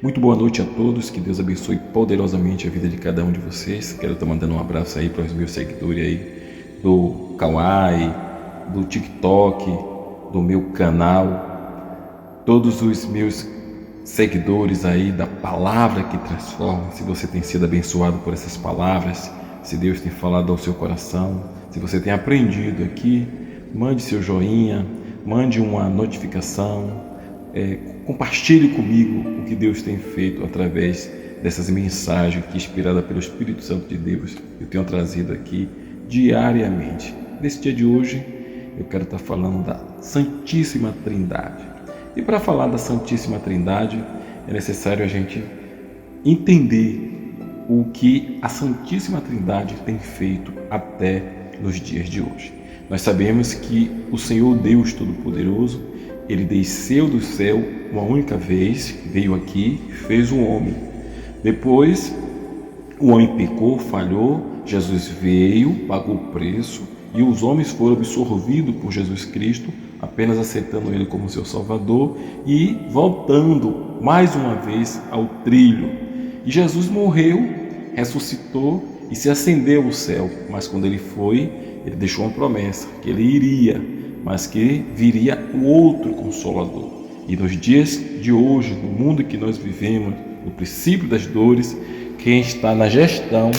Muito boa noite a todos, que Deus abençoe poderosamente a vida de cada um de vocês. Quero estar mandando um abraço aí para os meus seguidores aí do Kawaii, do TikTok, do meu canal, todos os meus seguidores aí da palavra que transforma. Se você tem sido abençoado por essas palavras, se Deus tem falado ao seu coração, se você tem aprendido aqui, mande seu joinha, mande uma notificação, compartilhe comigo o que Deus tem feito através dessas mensagens que, inspirada pelo Espírito Santo de Deus, eu tenho trazido aqui diariamente. Nesse dia de hoje, eu quero estar falando da Santíssima Trindade. E para falar da Santíssima Trindade, é necessário a gente entender o que a Santíssima Trindade tem feito até nos dias de hoje. Nós sabemos que o Senhor Deus Todo-Poderoso, Ele desceu do céu uma única vez, veio aqui, fez um homem. Depois, o homem pecou, falhou, Jesus veio, pagou o preço e os homens foram absorvidos por Jesus Cristo, apenas aceitando Ele como seu Salvador e voltando mais uma vez ao trilho. E Jesus morreu, ressuscitou e se ascendeu ao céu, mas quando Ele foi, Ele deixou uma promessa, que Ele iria, mas que viria o outro Consolador. E nos dias de hoje, no mundo que nós vivemos, no princípio das dores, quem está na gestão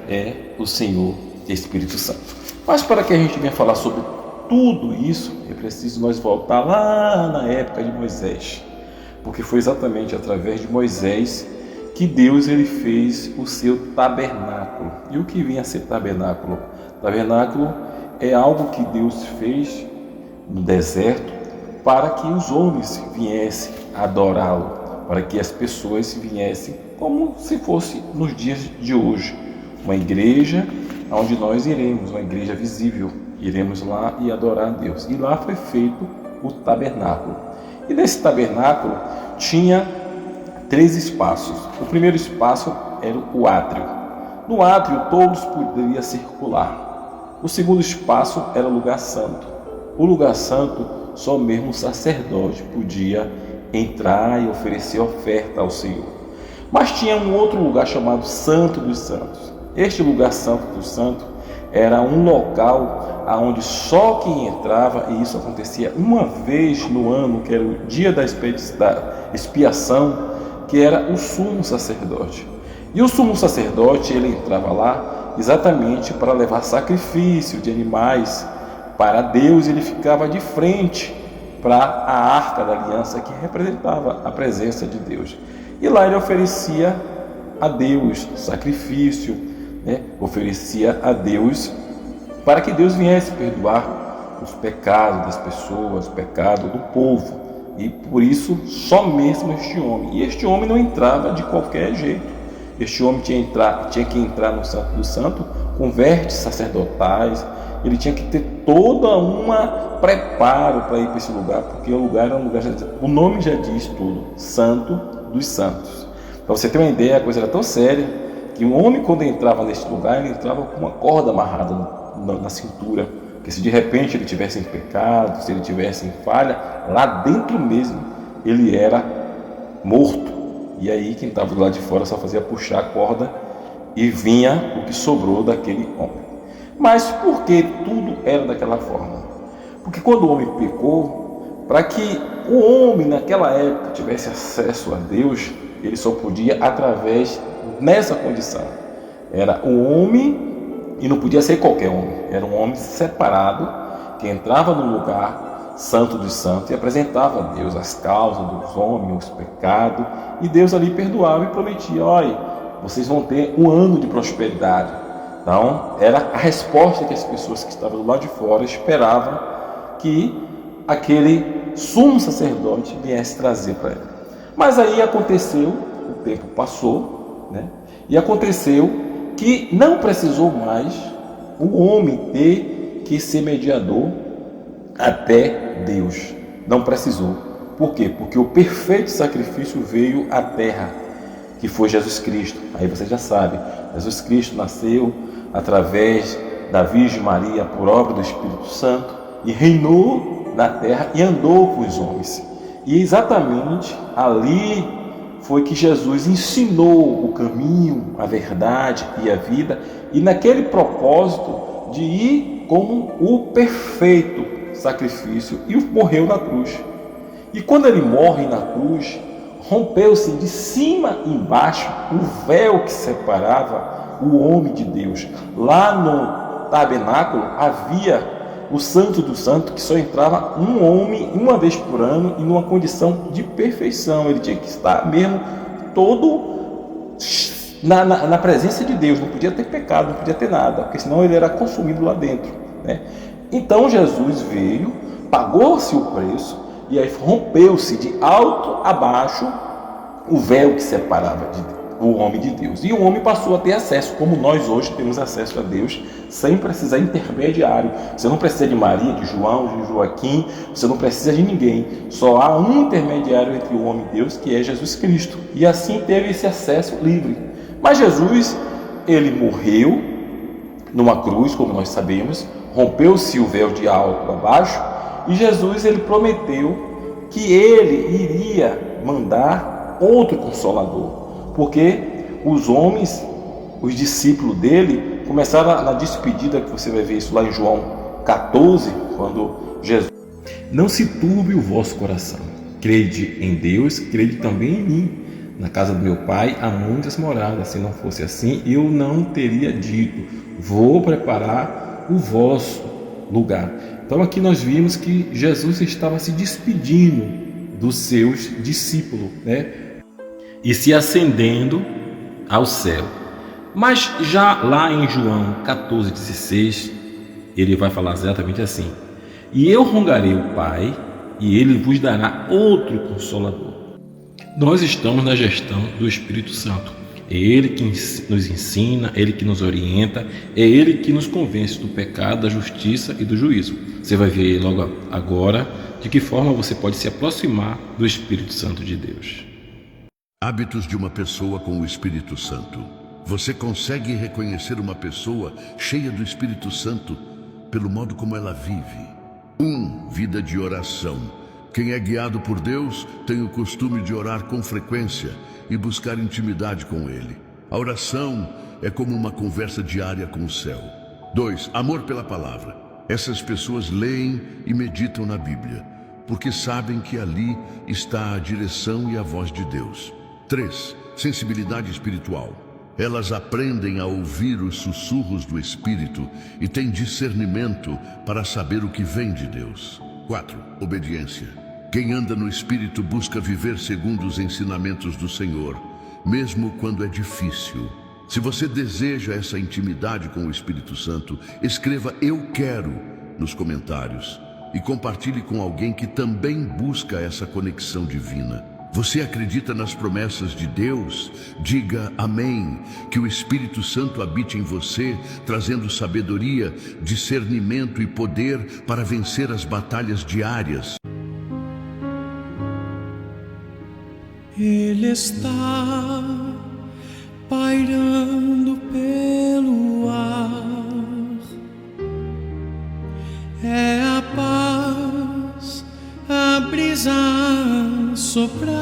é o Senhor Espírito Santo. Mas para que a gente venha falar sobre tudo isso, é preciso nós voltar lá na época de Moisés, porque foi exatamente através de Moisés que Deus ele fez o seu tabernáculo. E o que vinha a ser tabernáculo? Tabernáculo é algo que Deus fez no deserto para que os homens viessem adorá-lo, para que as pessoas viessem como se fosse nos dias de hoje, uma igreja onde nós iremos, uma igreja visível, iremos lá e adorar a Deus. E lá foi feito o tabernáculo. E nesse tabernáculo tinha 3 espaços. O primeiro espaço era o átrio. No átrio todos poderiam circular. O segundo espaço era o lugar santo. O lugar santo, só mesmo o sacerdote podia entrar e oferecer oferta ao Senhor. Mas tinha um outro lugar chamado Santo dos Santos. Este lugar Santo dos Santos era um local onde só quem entrava, e isso acontecia uma vez no ano, que era o dia da expiação, que era o sumo sacerdote. E o sumo sacerdote, ele entrava lá exatamente para levar sacrifício de animais para Deus. Ele ficava de frente para a arca da aliança, que representava a presença de Deus. E lá ele oferecia a Deus sacrifício, oferecia a Deus para que Deus viesse perdoar os pecados das pessoas, o pecado do povo. E por isso só mesmo este homem. E este homem não entrava de qualquer jeito. Este homem tinha que entrar no Santo do Santo com vestes sacerdotais. Ele tinha que ter toda uma preparo para ir para esse lugar, porque o lugar era um lugar, o nome já diz tudo, Santo dos Santos. Para você ter uma ideia, a coisa era tão séria que um homem, quando entrava neste lugar, ele entrava com uma corda amarrada na cintura, porque se de repente ele tivesse em pecado, se ele tivesse em falha, lá dentro mesmo ele era morto. E aí quem estava do lado de fora só fazia puxar a corda e vinha o que sobrou daquele homem. Mas por que tudo era daquela forma? Porque quando o homem pecou, para que o homem naquela época tivesse acesso a Deus, ele só podia através nessa condição. Era um homem, e não podia ser qualquer homem, era um homem separado, que entrava no lugar Santo dos Santos e apresentava a Deus as causas dos homens, os pecados, e Deus ali perdoava e prometia: olha, vocês vão ter um ano de prosperidade. Então, era a resposta que as pessoas que estavam do lado de fora esperavam que aquele sumo sacerdote viesse trazer para ele. Mas aí aconteceu, o tempo passou, e aconteceu que não precisou mais o homem ter que ser mediador até Deus. Não precisou. Por quê? Porque o perfeito sacrifício veio à terra, que foi Jesus Cristo. Aí você já sabe, Jesus Cristo nasceu através da Virgem Maria por obra do Espírito Santo e reinou na terra e andou com os homens. E exatamente ali foi que Jesus ensinou o caminho, a verdade e a vida, e naquele propósito de ir como o perfeito sacrifício, e morreu na cruz. E quando ele morre na cruz, rompeu-se de cima e embaixo o véu que separava o homem de Deus. Lá no tabernáculo havia o Santo do Santo, que só entrava um homem uma vez por ano e numa condição de perfeição. Ele tinha que estar mesmo todo na presença de Deus, não podia ter pecado, não podia ter nada, porque senão ele era consumido lá dentro, né? Então Jesus veio, pagou-se o preço, e aí rompeu-se de alto a baixo o véu que separava o homem de Deus. E o homem passou a ter acesso, como nós hoje temos acesso a Deus, sem precisar de intermediário. Você não precisa de Maria, de João, de Joaquim, você não precisa de ninguém. Só há um intermediário entre o homem e Deus, que é Jesus Cristo. E assim teve esse acesso livre. Mas Jesus, ele morreu numa cruz, como nós sabemos, rompeu-se o véu de alto a baixo, e Jesus, ele prometeu que ele iria mandar outro Consolador. Porque os homens, os discípulos dele, começaram na despedida, que você vai ver isso lá em João 14, quando Jesus: não se turbe o vosso coração, crede em Deus, crede também em mim. Na casa do meu pai há muitas moradas, se não fosse assim, eu não teria dito, vou preparar o vosso lugar. Então aqui nós vimos que Jesus estava se despedindo dos seus discípulos, né? E se ascendendo ao céu. Mas já lá em João 14,16, ele vai falar exatamente assim: e eu rogarei o Pai, e ele vos dará outro Consolador. Nós estamos na gestão do Espírito Santo. É ele que nos ensina, ele que nos orienta, é ele que nos convence do pecado, da justiça e do juízo. Você vai ver logo agora de que forma você pode se aproximar do Espírito Santo de Deus. Hábitos de uma pessoa com o Espírito Santo. Você consegue reconhecer uma pessoa cheia do Espírito Santo pelo modo como ela vive. 1. Vida de oração. Quem é guiado por Deus tem o costume de orar com frequência e buscar intimidade com Ele. A oração é como uma conversa diária com o céu. 2. Amor pela palavra. Essas pessoas leem e meditam na Bíblia, porque sabem que ali está a direção e a voz de Deus. 3. Sensibilidade espiritual. Elas aprendem a ouvir os sussurros do Espírito e têm discernimento para saber o que vem de Deus. 4. Obediência. Quem anda no Espírito busca viver segundo os ensinamentos do Senhor, mesmo quando é difícil. Se você deseja essa intimidade com o Espírito Santo, escreva "Eu quero" nos comentários e compartilhe com alguém que também busca essa conexão divina. Você acredita nas promessas de Deus? Diga amém. Que o Espírito Santo habite em você, trazendo sabedoria, discernimento e poder para vencer as batalhas diárias. Ele está pairando pelo ar, é a paz, a brisa soprar.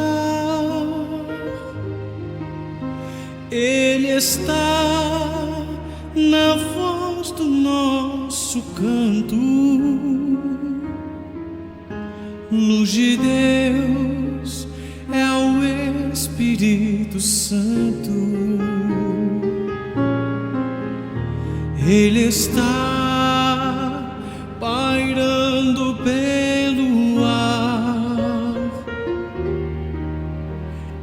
Ele está na voz do nosso canto, luz de Deus é o Espírito Santo. Ele está pairando pelo ar,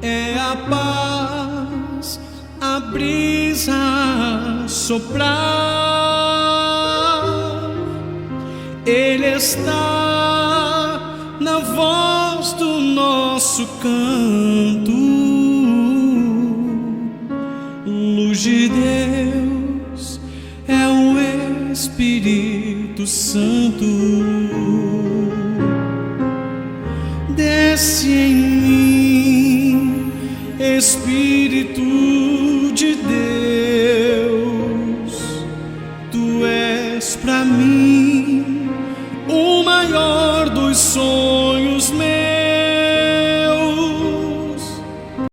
é a paz, a brisa soprar. Ele está na voz do nosso canto, luz de Deus é o Espírito Santo. Desce em mim, Espírito de Deus,